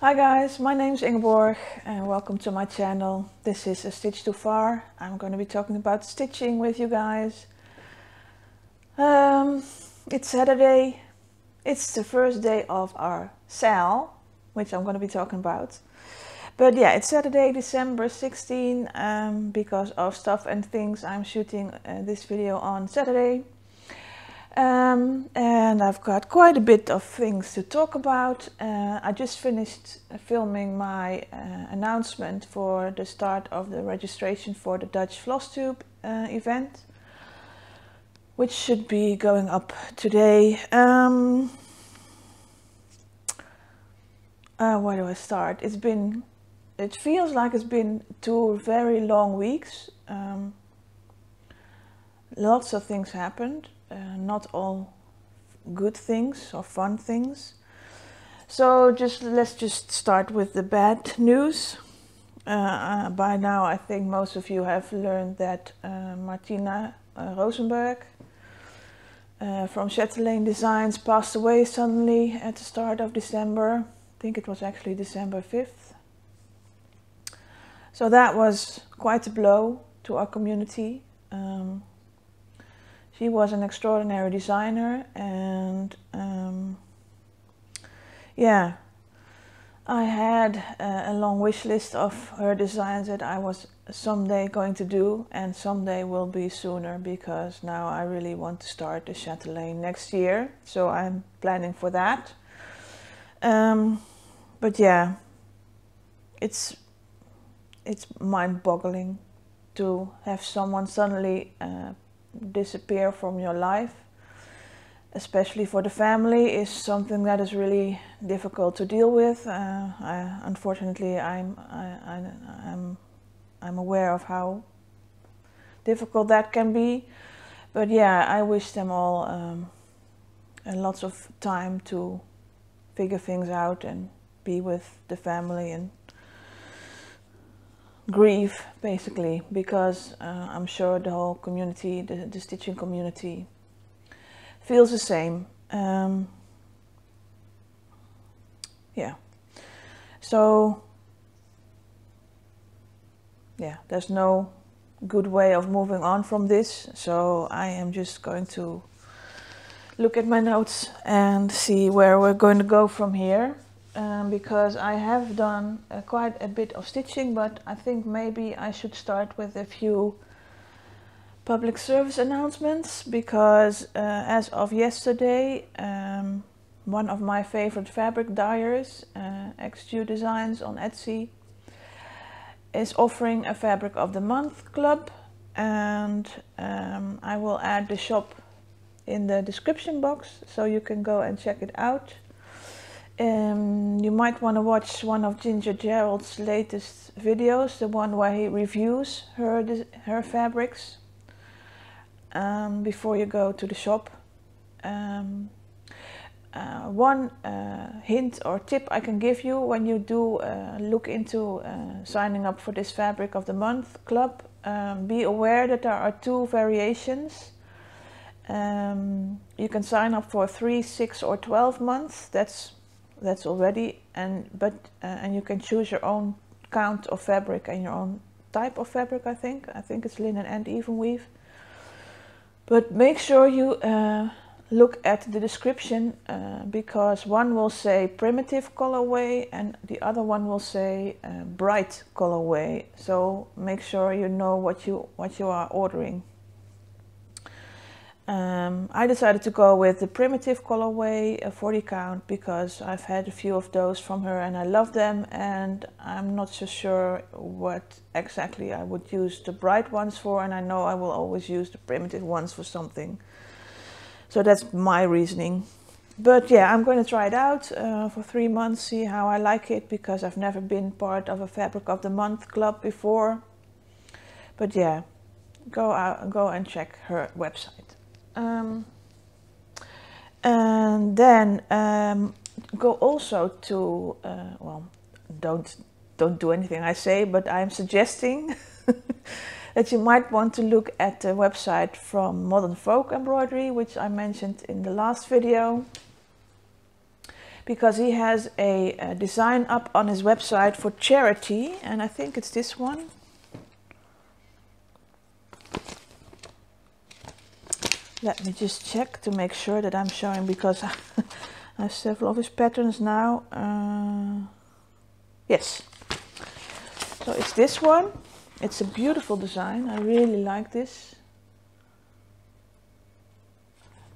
Hi guys, my name is Ingeborg and welcome to my channel. This is A Stitch Too Far. I'm going to be talking about stitching with you guys. It's Saturday. It's the first day of our sale, which I'm going to be talking about. But yeah, it's Saturday, December 16, because of stuff and things I'm shooting this video on Saturday. And I've got quite a bit of things to talk about. I just finished filming my announcement for the start of the registration for the Dutch Flosstube event, which should be going up today. Where do I start? It feels like it's been 2 very long weeks. Lots of things happened. Not all good things or fun things. So let's just start with the bad news. By now I think most of you have learned that Martina Rosenberg from Chatelaine Designs passed away suddenly at the start of December. I think it was actually December 5th. So that was quite a blow to our community. She was an extraordinary designer, and yeah, I had a long wish list of her designs that I was someday going to do, and someday will be sooner, because now I really want to start the Chatelaine next year, so I'm planning for that. But yeah, it's mind-boggling to have someone suddenly disappear from your life, especially for the family, is something that is really difficult to deal with. Unfortunately, I'm aware of how difficult that can be. But yeah, I wish them all lots of time to figure things out and be with the family and grieve, basically, because I'm sure the whole community, the stitching community, feels the same. Yeah, so yeah, there's no good way of moving on from this, so I am just going to look at my notes and see where we're going to go from here. Because I have done quite a bit of stitching, but I think maybe I should start with a few public service announcements, because as of yesterday, one of my favorite fabric dyers, XQ Designs on Etsy, is offering a Fabric of the Month club, and I will add the shop in the description box so you can go and check it out. You might want to watch one of Ginger Gerald's latest videos, the one where he reviews her fabrics, before you go to the shop. One hint or tip I can give you when you do look into signing up for this Fabric of the Month club, be aware that there are 2 variations. You can sign up for 3, 6 or 12 months. That's already, and you can choose your own count of fabric and your own type of fabric. I think it's linen and even weave. But make sure you look at the description, because one will say primitive colorway and the other one will say bright colorway. So make sure you know what you are ordering. I decided to go with the primitive colorway, a 40 count, because I've had a few of those from her and I love them, and I'm not so sure what exactly I would use the bright ones for, and I know I will always use the primitive ones for something. So that's my reasoning. But yeah, I'm going to try it out for 3 months, see how I like it, because I've never been part of a Fabric of the Month club before. But yeah, go and check her website. And then go also to well, don't do anything I say, but I'm suggesting that you might want to look at the website from Modern Folk Embroidery, which I mentioned in the last video, because he has a design up on his website for charity, and I think it's this one. Let me just check to make sure that I'm showing, because I have several of his patterns now. Yes, so it's this one. It's a beautiful design. I really like this.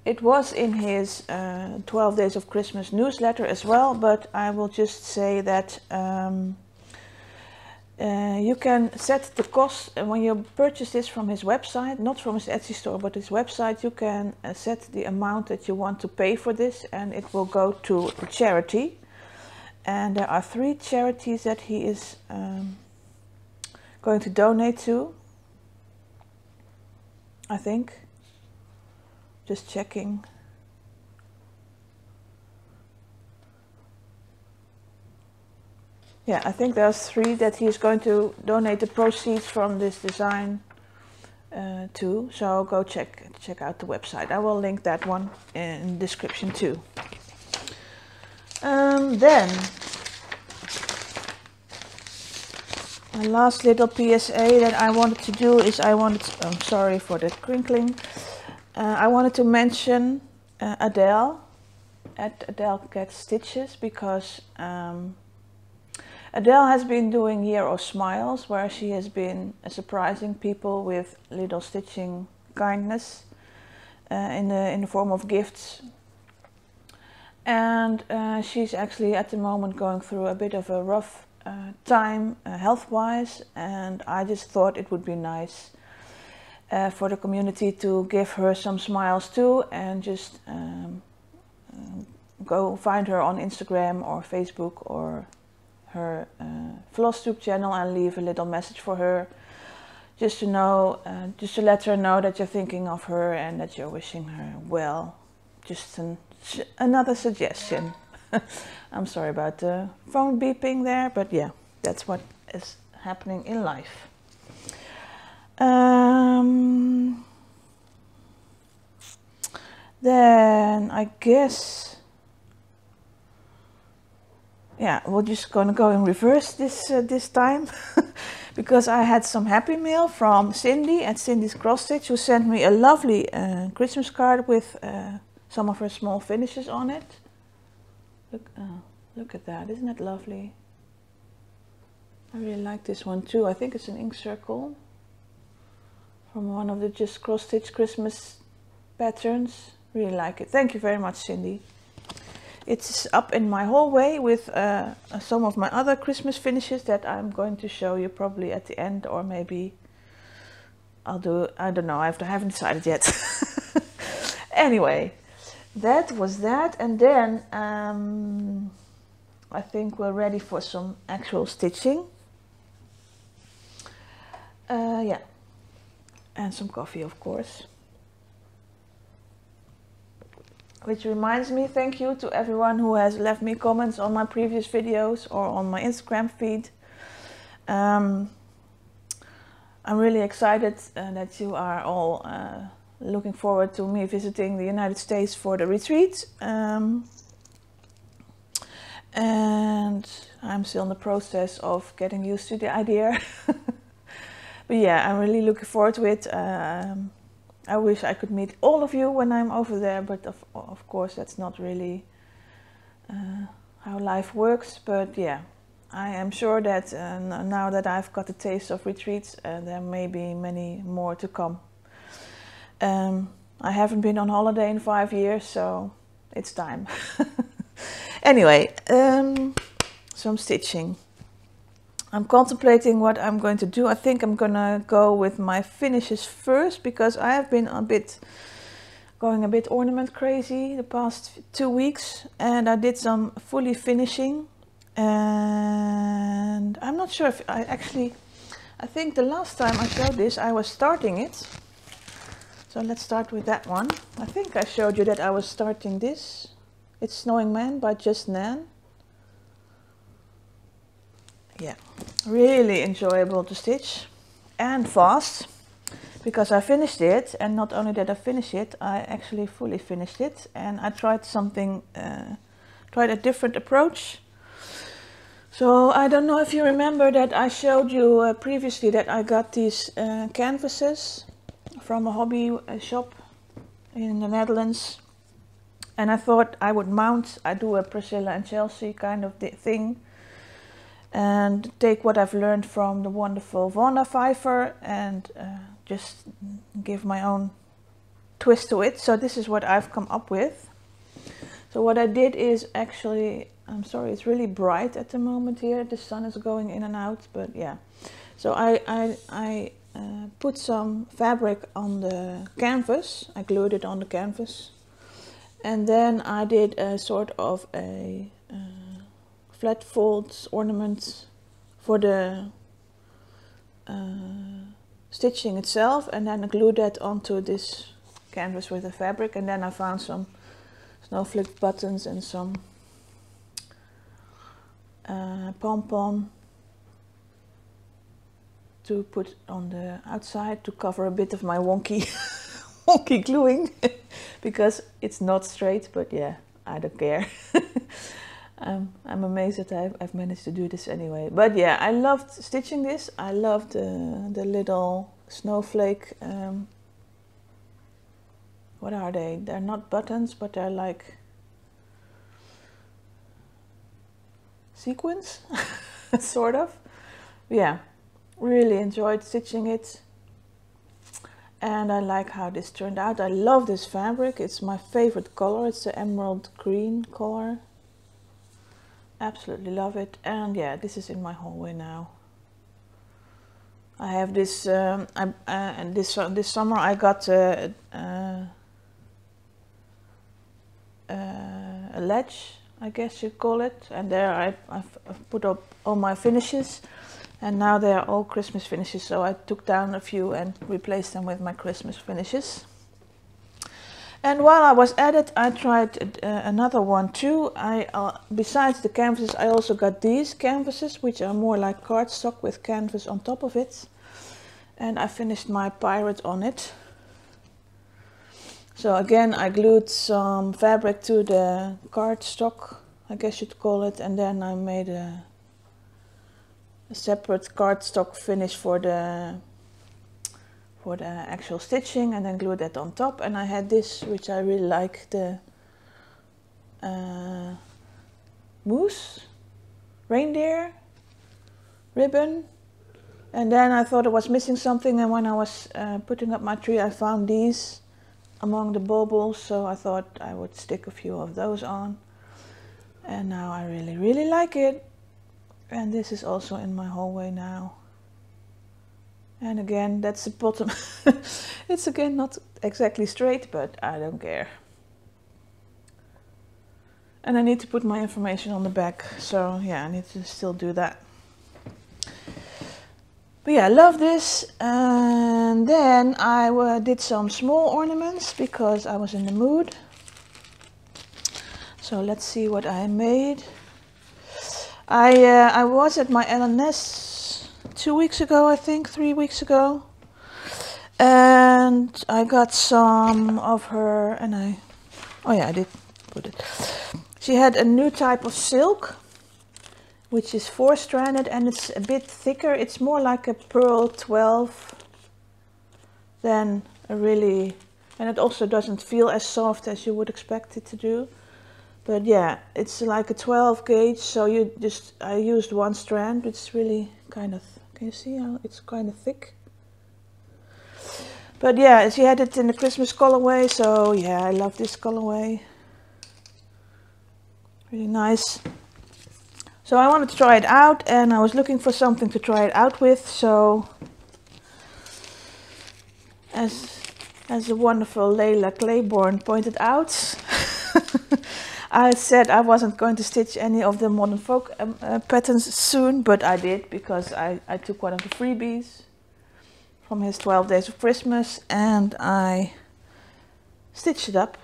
It was in his 12 Days of Christmas newsletter as well, but I will just say that you can set the cost when you purchase this from his website, not from his Etsy store, but his website. You can set the amount that you want to pay for this, and it will go to a charity. And there are 3 charities that he is going to donate to, I think. Just checking. Yeah, I think there's 3 that he's going to donate the proceeds from this design to. So go check out the website. I will link that one in the description too. Then my last little PSA that I wanted to do is I'm sorry for the crinkling. I wanted to mention Adele at Adele Gets Stitches, because Adele has been doing Year of Smiles, where she has been surprising people with little stitching kindness in the form of gifts. And she's actually at the moment going through a bit of a rough time health-wise, and I just thought it would be nice for the community to give her some smiles too, and just go find her on Instagram or Facebook or her Flosstube channel and leave a little message for her, just to know, just to let her know that you're thinking of her and that you're wishing her well. Just another suggestion. I'm sorry about the phone beeping there, but yeah, that's what is happening in life. Then I guess, yeah, we're just gonna go in reverse this time, because I had some happy mail from Cindy at Cindy's Cross Stitch, who sent me a lovely Christmas card with some of her small finishes on it. Look at that, isn't that lovely? I really like this one too. I think it's an ink circle from one of the Just Cross Stitch Christmas patterns. Really like it. Thank you very much, Cindy. It's up in my hallway with some of my other Christmas finishes that I'm going to show you probably at the end, or maybe I'll do, I don't know, I haven't decided yet. Anyway, that was that, and then I think we're ready for some actual stitching. Yeah, and some coffee, of course. Which reminds me, thank you to everyone who has left me comments on my previous videos or on my Instagram feed. I'm really excited that you are all looking forward to me visiting the United States for the retreat. And I'm still in the process of getting used to the idea. But yeah, I'm really looking forward to it. I wish I could meet all of you when I'm over there, but of course that's not really how life works. But yeah, I am sure that now that I've got a taste of retreats, there may be many more to come. I haven't been on holiday in 5 years, so it's time. Anyway, some stitching. I'm contemplating what I'm going to do. I think I'm gonna go with my finishes first, because I have been going a bit ornament crazy the past 2 weeks, and I did some fully finishing, and I'm not sure if I think the last time I showed this I was starting it. So let's start with that one. I think I showed you that I was starting this. It's Snowing Man by Just Nan. Yeah, really enjoyable to stitch and fast, because I finished it, and not only did I finish it, I actually fully finished it, and I tried something tried a different approach. So I don't know if you remember that I showed you previously that I got these canvases from a hobby shop in the Netherlands. And I thought I would mount, I do a Priscilla and Chelsea kind of thing. And take what I've learned from the wonderful Wanda Pfeiffer and just give my own twist to it. So this is what I've come up with. So what I did is actually, I'm sorry, it's really bright at the moment here. The sun is going in and out, but yeah. So I put some fabric on the canvas. I glued it on the canvas. And then I did a sort of a flat folds ornament for the stitching itself. And then I glued that onto this canvas with the fabric. And then I found some snowflake buttons and some pom-pom to put on the outside to cover a bit of my wonky wonky gluing because it's not straight, but yeah, I don't care. I'm amazed that I've managed to do this anyway. But yeah, I loved stitching this. I loved the little snowflake, what are they? They're not buttons, but they're like sequins, sort of. Yeah, really enjoyed stitching it. And I like how this turned out. I love this fabric. It's my favorite color. It's the emerald green color. Absolutely love it. And yeah, this is in my hallway now. I have this, and this summer I got a ledge, I guess you'd call it. And there I've put up all my finishes. And now they are all Christmas finishes, so I took down a few and replaced them with my Christmas finishes. And while I was at it, I tried another one too. Besides the canvases, I also got these canvases, which are more like cardstock with canvas on top of it. And I finished my pirate on it. So again, I glued some fabric to the cardstock, I guess you'd call it, and then I made a separate cardstock finish for the actual stitching, and then glued that on top. And I had this, which I really like, the moose reindeer ribbon. And then I thought I was missing something, and when I was putting up my tree, I found these among the baubles, so I thought I would stick a few of those on. And now I really like it. And this is also in my hallway now. And again, that's the bottom. It's again not exactly straight, but I don't care. And I need to put my information on the back. So yeah, I need to still do that. But yeah, I love this. And then I did some small ornaments because I was in the mood. So let's see what I made. I was at my LNS 2 weeks ago, I think, 3 weeks ago. And I got some of her, and oh yeah, I did put it. She had a new type of silk, which is 4-stranded, and it's a bit thicker. It's more like a pearl 12 than a really, and it also doesn't feel as soft as you would expect it to do. But yeah, it's like a 12 gauge, so I used 1 strand, which is really kind of, can you see how it's kind of thick? But yeah, she had it in the Christmas colorway, so yeah, I love this colorway. Really nice. So I wanted to try it out, and I was looking for something to try it out with, so as the wonderful Layla Claiborne pointed out, I said I wasn't going to stitch any of the modern folk patterns soon, but I did, because I took one of the freebies from his 12 Days of Christmas and I stitched it up.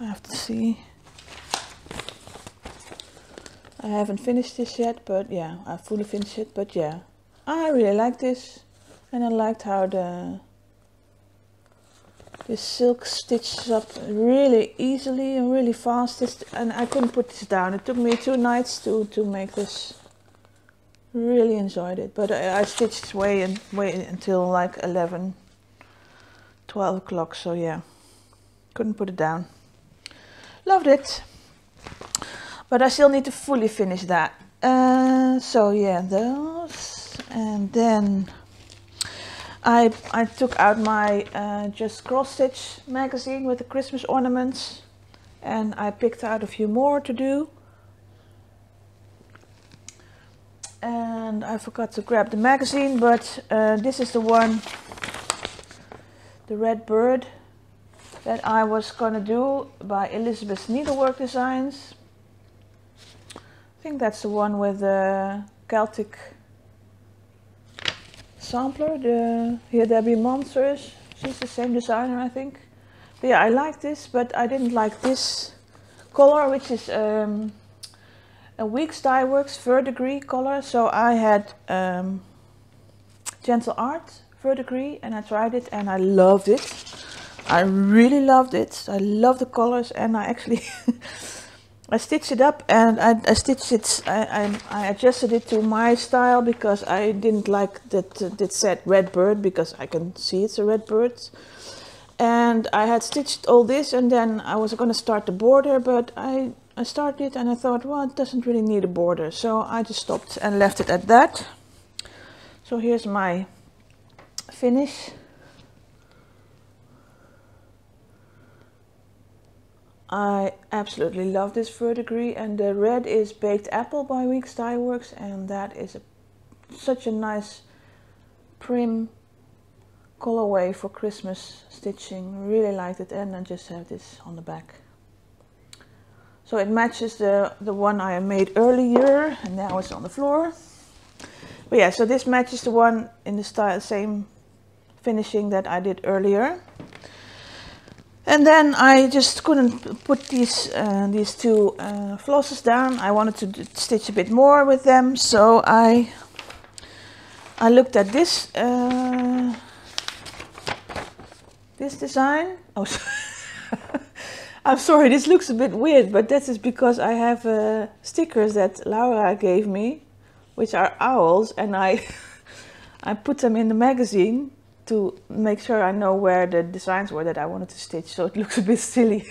I have to see. I haven't finished this yet, but yeah, I fully finished it, but yeah, I really like this, and I liked how the This silk stitches up really easily and really fast, and I couldn't put this down. It took me 2 nights to make this. Really enjoyed it, but I stitched way until like 11, 12 o'clock, so yeah, couldn't put it down. Loved it, but I still need to fully finish that. So yeah, those, and then I took out my Just Cross Stitch magazine with the Christmas ornaments, and I picked out a few more to do. And I forgot to grab the magazine, but this is the one, the Red Bird, that I was gonna do by Elizabeth's Needlework Designs. I think that's the one with the Celtic sampler, Here There Be Monsters. She's the same designer, I think. But yeah, I like this, but I didn't like this color, which is a Weeks Dye Works verdigris color. So I had Gentle Art verdigris, and I tried it and I loved it. I really loved it. I love the colors, and I actually I stitched it up, and I stitched it. I adjusted it to my style because I didn't like that it said Red Bird, because I can see it's a red bird. And I had stitched all this, and then I was going to start the border, but I started and I thought, well, it doesn't really need a border, so I just stopped and left it at that. So here's my finish. I absolutely love this verdigris, and the red is Baked Apple by Weeks Dye Works, and that is such a nice prim colorway for Christmas stitching. Really liked it, and I just have this on the back. So it matches the one I made earlier, and now it's on the floor. But yeah, so this matches the one in the style, same finishing that I did earlier. And then I just couldn't put these two flosses down. I wanted to stitch a bit more with them, so I looked at this this design. Oh, I'm sorry, this looks a bit weird, but that is because I have stickers that Laura gave me, which are owls, and I put them in the magazine to make sure I know where the designs were that I wanted to stitch, so it looks a bit silly.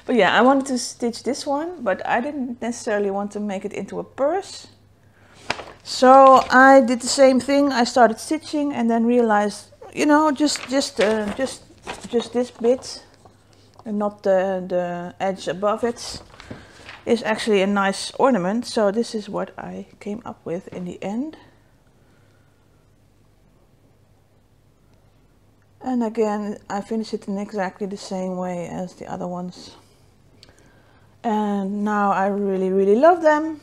But yeah, I wanted to stitch this one, but I didn't necessarily want to make it into a purse. So I did the same thing. I started stitching and then realized, you know, just this bit, and not the edge above it, is actually a nice ornament. So this is what I came up with in the end. And again, I finished it in exactly the same way as the other ones. And now I really, really love them.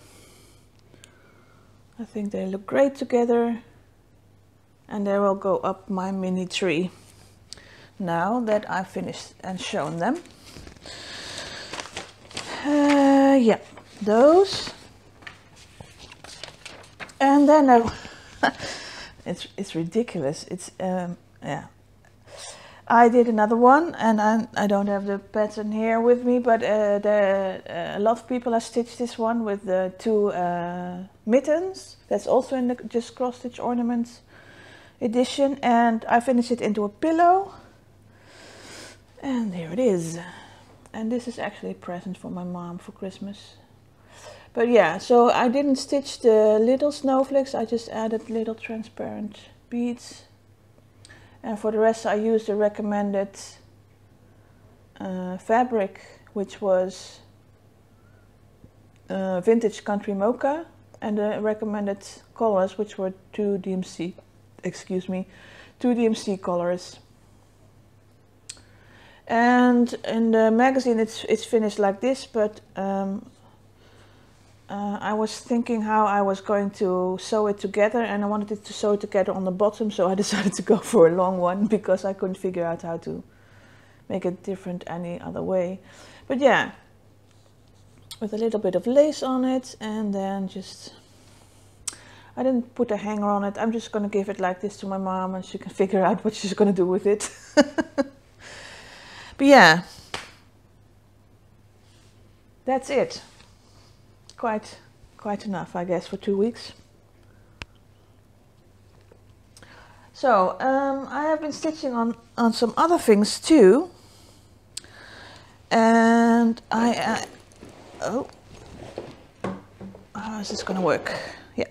I think they look great together. And they will go up my mini tree now that I've finished and shown them. Yeah, those. And then it's ridiculous. It's yeah. I did another one, and I don't have the pattern here with me, but a lot of people have stitched this one with the two mittens. That's also in the Just Cross Stitch Ornaments edition, and I finished it into a pillow. And here it is. And this is actually a present for my mom for Christmas. But yeah, so I didn't stitch the little snowflakes, I just added little transparent beads. And for the rest I used the recommended fabric, which was Vintage Country Mocha, and the recommended colors, which were two DMC colors. And in the magazine it's finished like this, but I was thinking how I was going to sew it together, and I wanted it to sew it together on the bottom, so I decided to go for a long one because I couldn't figure out how to make it different any other way. But yeah, with a little bit of lace on it, and then just, I didn't put a hanger on it. I'm just going to give it like this to my mom, and she can figure out what she's going to do with it. But yeah, that's it. Quite enough, I guess, for 2 weeks. So I have been stitching on some other things too, and oh, how is this gonna work? Yeah.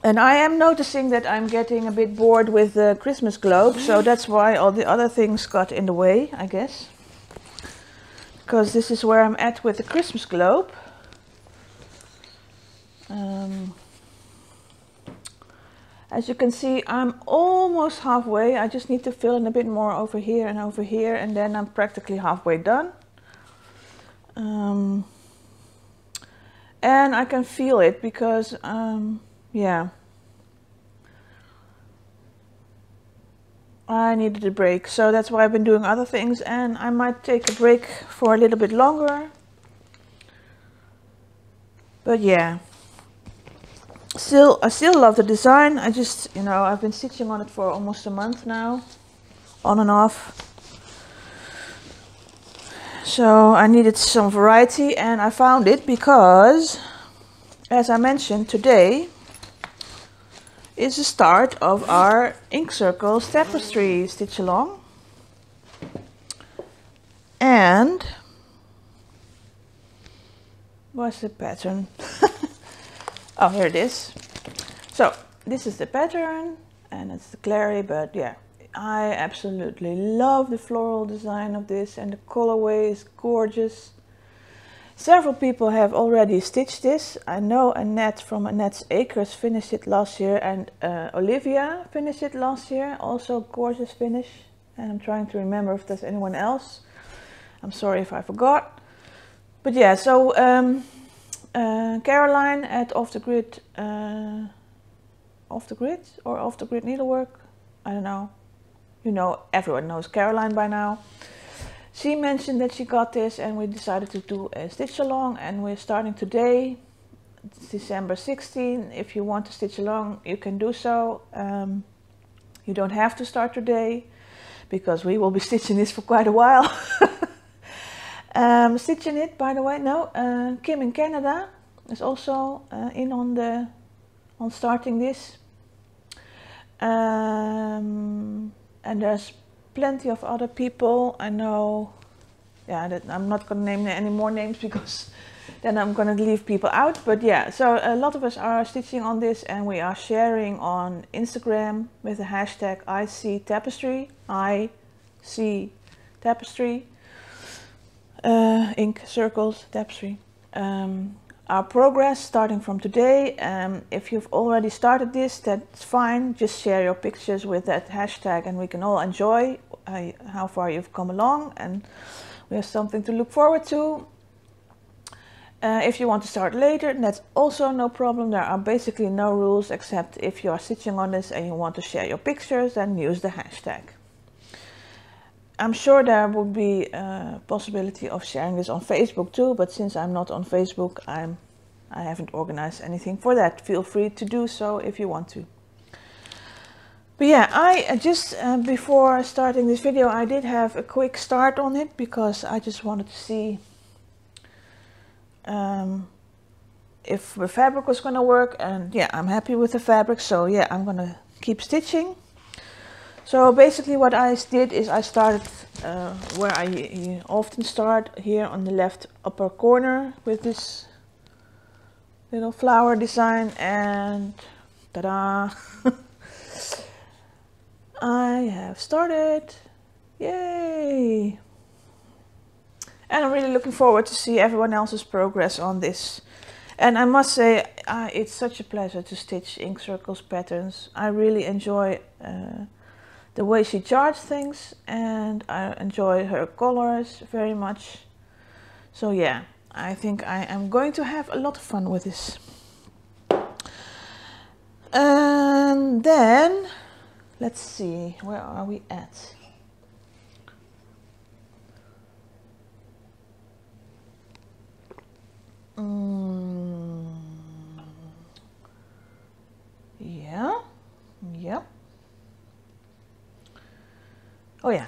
And I am noticing that I'm getting a bit bored with the Christmas globe, so that's why all the other things got in the way, I guess. Because this is where I'm at with the Christmas globe. As you can see, I'm almost halfway. I just need to fill in a bit more over here, and then I'm practically halfway done. And I can feel it because, yeah, I needed a break. So that's why I've been doing other things, and I might take a break for a little bit longer. But yeah. I still love the design. I just, you know, I've been stitching on it for almost a month now, on and off. So I needed some variety, and I found it because, as I mentioned, today is the start of our Ink Circles Tapestry stitch along. And what's the pattern? Oh, here it is. So this is the pattern, and it's the clary, but yeah, I absolutely love the floral design of this, and the colorway is gorgeous. Several people have already stitched this. I know Annette from Annette's Acres finished it last year, and Olivia finished it last year, also gorgeous finish. And I'm trying to remember if there's anyone else. I'm sorry if I forgot. But yeah, so Caroline at Off the Grid Needlework, I don't know. You know, everyone knows Caroline by now. She mentioned that she got this, and we decided to do a stitch along, and we're starting today. It's December 16. If you want to stitch along, you can do so. You don't have to start today, because we will be stitching this for quite a while. Stitching it, by the way, no, Kim in Canada is also in on starting this. And there's plenty of other people. I know, yeah, that I'm not going to name any more names because then I'm going to leave people out. But yeah, so a lot of us are stitching on this, and we are sharing on Instagram with the hashtag #ICTapestry, ICTapestry. Ink Circles Tapestry. Our progress starting from today. If you've already started this, that's fine. Just share your pictures with that hashtag, and we can all enjoy how far you've come along, and we have something to look forward to. If you want to start later, that's also no problem. There are basically no rules, except if you are stitching on this and you want to share your pictures, then use the hashtag. I'm sure there would be a possibility of sharing this on Facebook too, but since I'm not on Facebook, I haven't organized anything for that. Feel free to do so if you want to. But yeah, I just, before starting this video, I did have a quick start on it, because I just wanted to see if the fabric was going to work, and yeah, I'm happy with the fabric, so yeah, I'm going to keep stitching. So basically what I did is I started where I often start, here on the left upper corner, with this little flower design, and ta-da! I have started. Yay! And I'm really looking forward to see everyone else's progress on this. And I must say, it's such a pleasure to stitch Ink Circles patterns. I really enjoy the way she charts things, and I enjoy her colors very much. So yeah, I think I am going to have a lot of fun with this. And then, let's see, where are we at? Yeah. Oh yeah.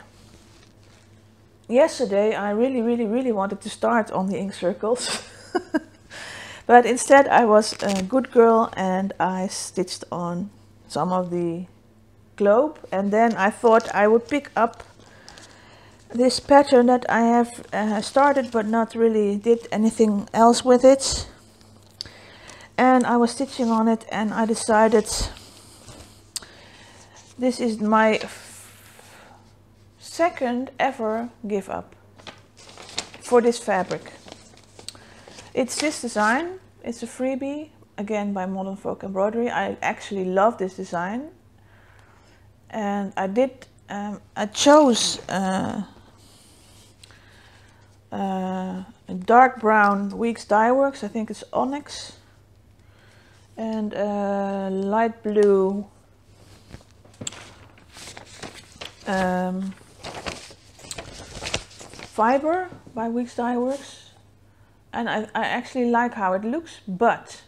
yesterday I really wanted to start on the ink circles. But instead I was a good girl and I stitched on some of the globe, and then I thought I would pick up this pattern that I have started but not really did anything else with it. And I was stitching on it and I decided this is my second ever give up for this fabric. It's this design, it's a freebie, again by Modern Folk Embroidery. I actually love this design. And I chose a dark brown Weeks Dye Works, I think it's Onyx, and a light blue fiber by Weeks Dye Works. And I actually like how it looks, but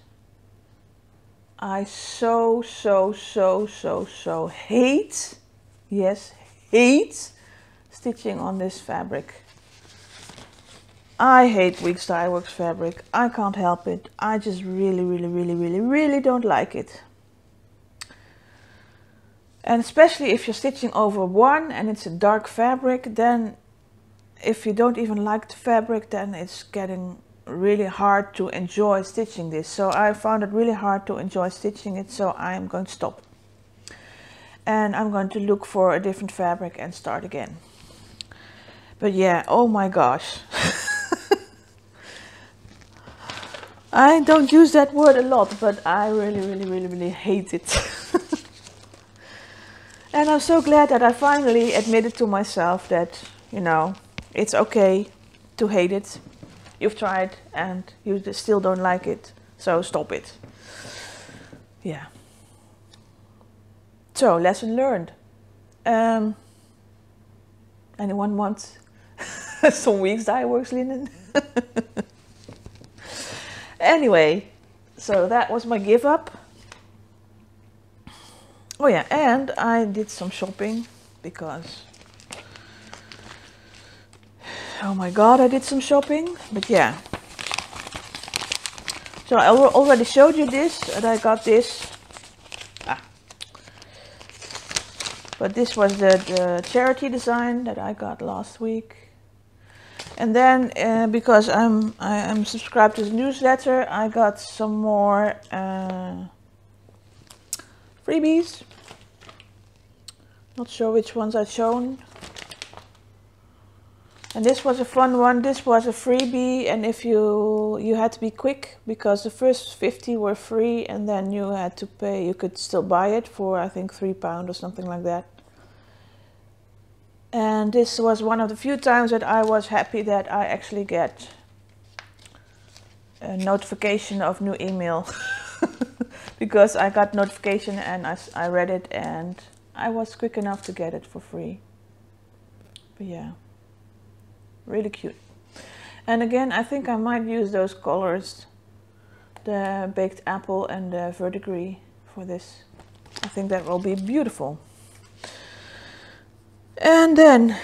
I so hate, yes, hate stitching on this fabric. I hate Weeks Dye Works fabric. I can't help it. I just really don't like it. And especially if you're stitching over one and it's a dark fabric, then if you don't even like the fabric, then it's getting really hard to enjoy stitching this. So I found it really hard to enjoy stitching it, so I am going to stop. And I'm going to look for a different fabric and start again. But yeah, oh my gosh. I don't use that word a lot, but I really hate it. And I'm so glad that I finally admitted to myself that, you know, it's okay to hate it. You've tried and you still don't like it, so stop it. Yeah. So, lesson learned. Anyone want some Weeks Dye Works linen? Anyway, so that was my give up. Oh yeah, and I did some shopping because, oh my god, I did some shopping. But yeah, so I already showed you this, and I got this. But this was the charity design that I got last week. And then because I'm subscribed to the newsletter, I got some more freebies. Not sure which ones I've shown. And this was a fun one. This was a freebie, and if you had to be quick because the first 50 were free, and then you had to pay. You could still buy it for I think £3 or something like that. And this was one of the few times that I was happy that I actually get a notification of new email. Because I got notification and I read it and I was quick enough to get it for free. But yeah, really cute. And again, I think I might use those colors, the baked apple and the verdigris, for this. I think that will be beautiful. And then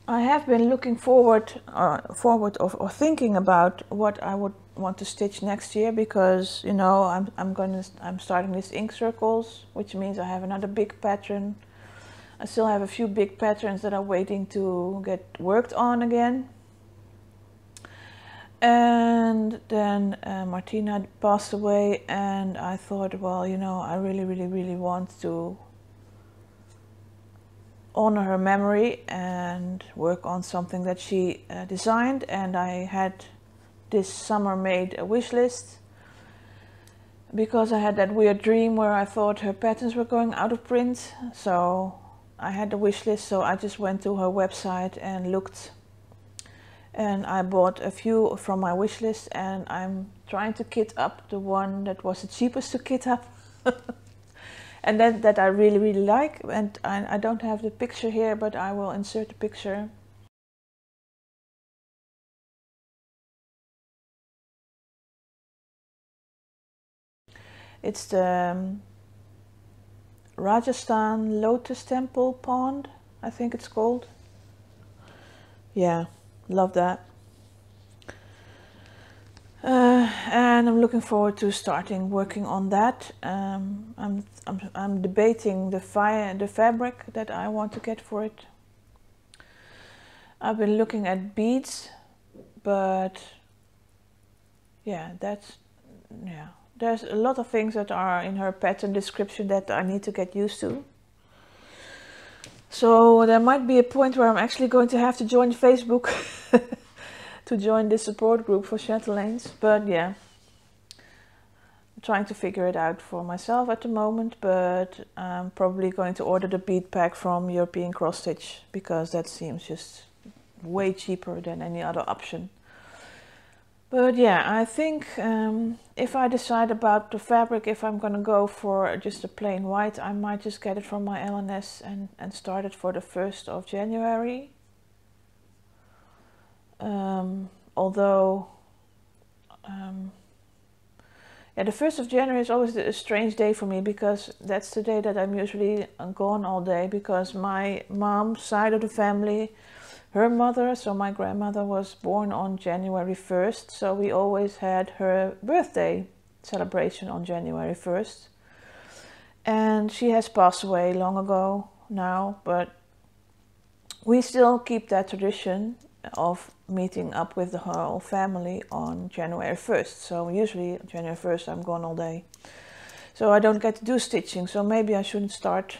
I have been looking forward or thinking about what I would want to stitch next year, because you know I'm starting this ink circles, which means I have another big pattern. I still have a few big patterns that are waiting to get worked on again. And then Martina passed away, and I thought, well, you know, I really want to honor her memory and work on something that she designed. And I had this summer made a wish list because I had that weird dream where I thought her patterns were going out of print. So I had the wish list, so I just went to her website and looked, and I bought a few from my wish list, and I'm trying to kit up the one that was the cheapest to kit up. And that I really like, and I don't have the picture here, but I will insert the picture. It's the Rajasthan Lotus Temple Pond. I think it's called. Yeah, love that. And I'm looking forward to starting working on that. I'm debating the fabric that I want to get for it. I've been looking at beads, but yeah, there's a lot of things that are in her pattern description that I need to get used to. So there might be a point where I'm actually going to have to join Facebook to join this support group for chatelaines. But yeah, I'm trying to figure it out for myself at the moment, but I'm probably going to order the bead pack from European Cross Stitch because that seems just way cheaper than any other option. But yeah, I think if I decide about the fabric, if I'm gonna go for just a plain white, I might just get it from my LNS and start it for the 1st of January. Although, yeah, the 1st of January is always a strange day for me because that's the day that I'm usually gone all day, because my mom's side of the family, her mother, so my grandmother, was born on January 1st, so we always had her birthday celebration on January 1st. And she has passed away long ago now, but we still keep that tradition of meeting up with the whole family on January 1st. So usually January 1st I'm gone all day. So I don't get to do stitching, so maybe I shouldn't start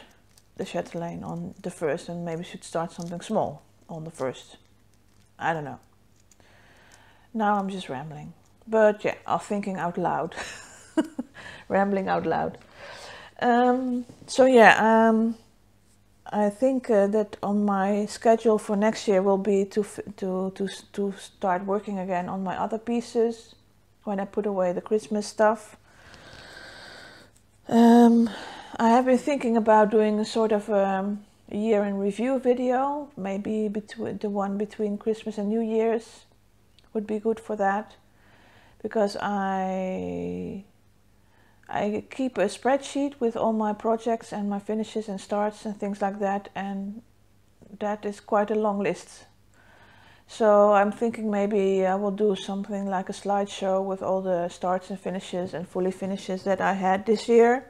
the chatelaine on the 1st and maybe should start something small on the 1st. I don't know. Now I'm just rambling. But yeah, I'm thinking out loud. Rambling out loud. So yeah, I think that on my schedule for next year will be to start working again on my other pieces when I put away the Christmas stuff. I have been thinking about doing a sort of year in review video, maybe the one between Christmas and New Year's would be good for that, because I keep a spreadsheet with all my projects and my finishes and starts and things like that, and that is quite a long list. So I'm thinking maybe I will do something like a slideshow with all the starts and finishes and fully finishes that I had this year.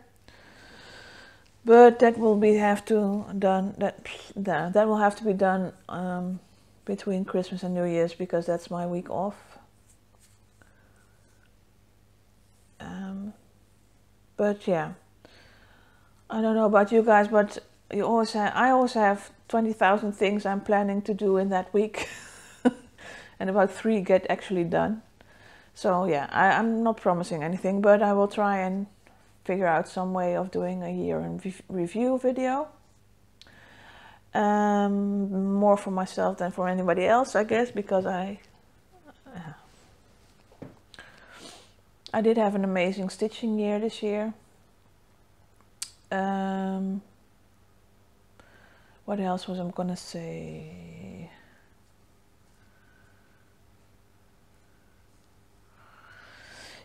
But that will have to be done between Christmas and New Year's, because that's my week off. But yeah, I don't know about you guys, but I always have 20,000 things I'm planning to do in that week, and about 3 get actually done. So yeah, I'm not promising anything, but I will try and figure out some way of doing a year in review video. More for myself than for anybody else, I guess, because I did have an amazing stitching year this year. What else was I gonna say?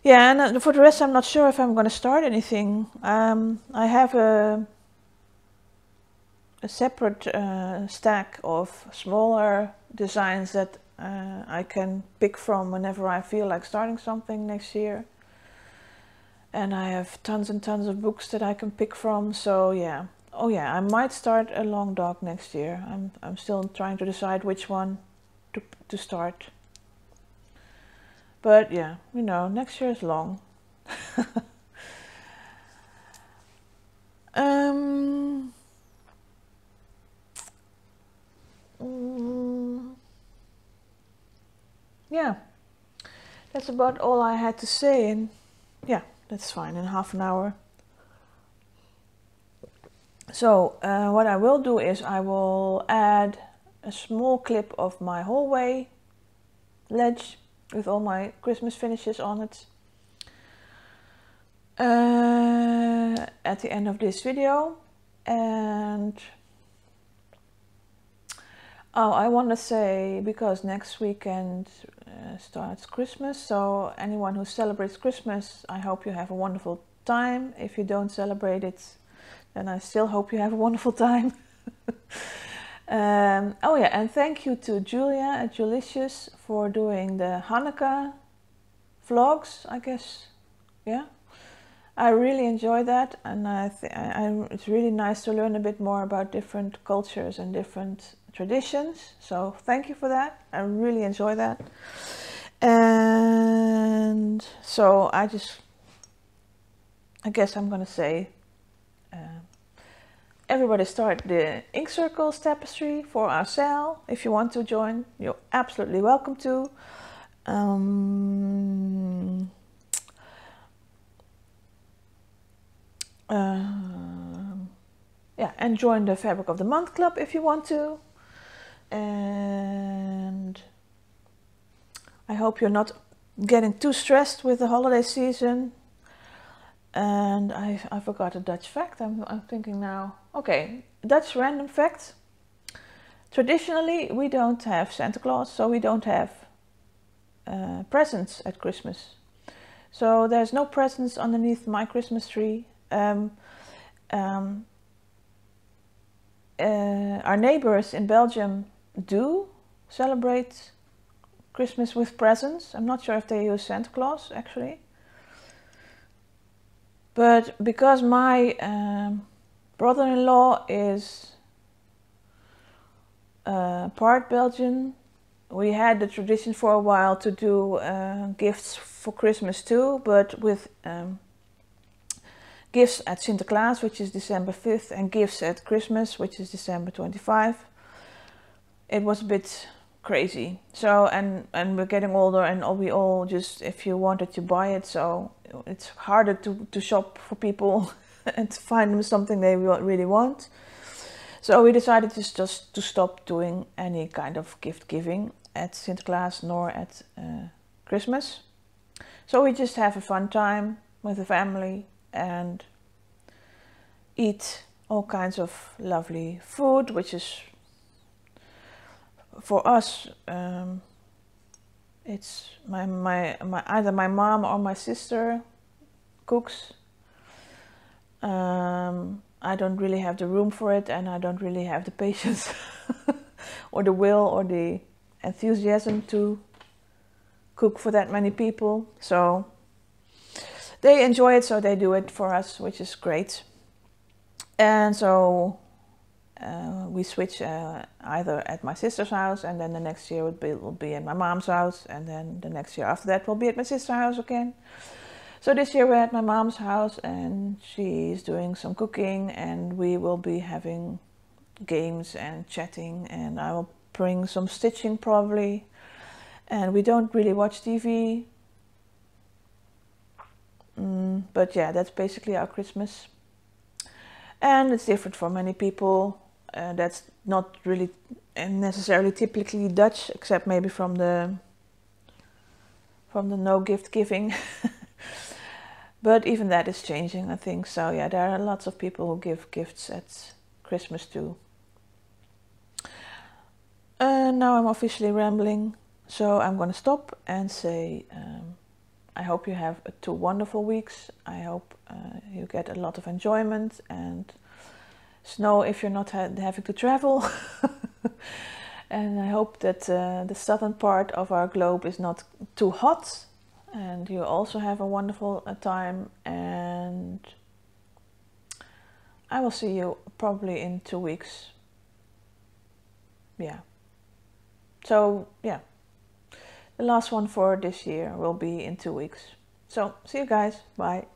Yeah, and for the rest I'm not sure if I'm gonna start anything. I have a separate stack of smaller designs that I can pick from whenever I feel like starting something next year. And I have tons and tons of books that I can pick from, so yeah. Oh yeah, I might start a long dog next year. I'm still trying to decide which one to start. But yeah, you know, next year is long. Yeah, that's about all I had to say, and yeah, that's fine in half an hour. So what I will do is I will add a small clip of my hallway ledge with all my Christmas finishes on it at the end of this video. And oh, I want to say, because next weekend starts Christmas, so anyone who celebrates Christmas, I hope you have a wonderful time. If you don't celebrate it, then I still hope you have a wonderful time. Oh yeah, and thank you to Julia at Julicious for doing the Hanukkah vlogs, I guess. Yeah, I really enjoy that, and it's really nice to learn a bit more about different cultures and different traditions. So thank you for that. I really enjoy that. And so I guess I'm gonna say, everybody start the Ink Circles Tapestry for our sale. If you want to join, you're absolutely welcome to. Yeah, and join the Fabric of the Month Club if you want to. And I hope you're not getting too stressed with the holiday season. And I forgot a Dutch fact. I'm thinking now. Okay, Dutch random fact. Traditionally, we don't have Santa Claus, so we don't have presents at Christmas. So there's no presents underneath my Christmas tree. Our neighbors in Belgium do celebrate Christmas with presents. I'm not sure if they use Santa Claus actually. But because my brother-in-law is part Belgian, we had the tradition for a while to do gifts for Christmas too, but with gifts at Sinterklaas, which is December 5th, and gifts at Christmas, which is December 25. It was a bit crazy. So, and we're getting older, and we all just, if you wanted to buy it, so it's harder to shop for people and to find them something they really want. So we decided just to stop doing any kind of gift giving at Sinterklaas nor at Christmas. So we just have a fun time with the family and eat all kinds of lovely food, which is for us, it's either my mom or my sister cooks. I don't really have the room for it, and I don't really have the patience or the will or the enthusiasm to cook for that many people. So they enjoy it, so they do it for us, which is great. And so we switch either at my sister's house, and then the next year will be at my mom's house, and then the next year after that will be at my sister's house again. So this year we're at my mom's house, and she's doing some cooking, and we will be having games and chatting, and I will bring some stitching probably. And we don't really watch TV. But yeah, that's basically our Christmas. And it's different for many people. That's not really necessarily typically Dutch, except maybe from the no gift giving. But even that is changing, I think. So yeah, there are lots of people who give gifts at Christmas too. Now I'm officially rambling, so I'm going to stop and say I hope you have 2 wonderful weeks. I hope you get a lot of enjoyment and snow if you're not having to travel. And I hope that the southern part of our globe is not too hot, and you also have a wonderful time. And I will see you probably in 2 weeks. Yeah. So yeah, the last one for this year will be in 2 weeks. So see you guys. Bye.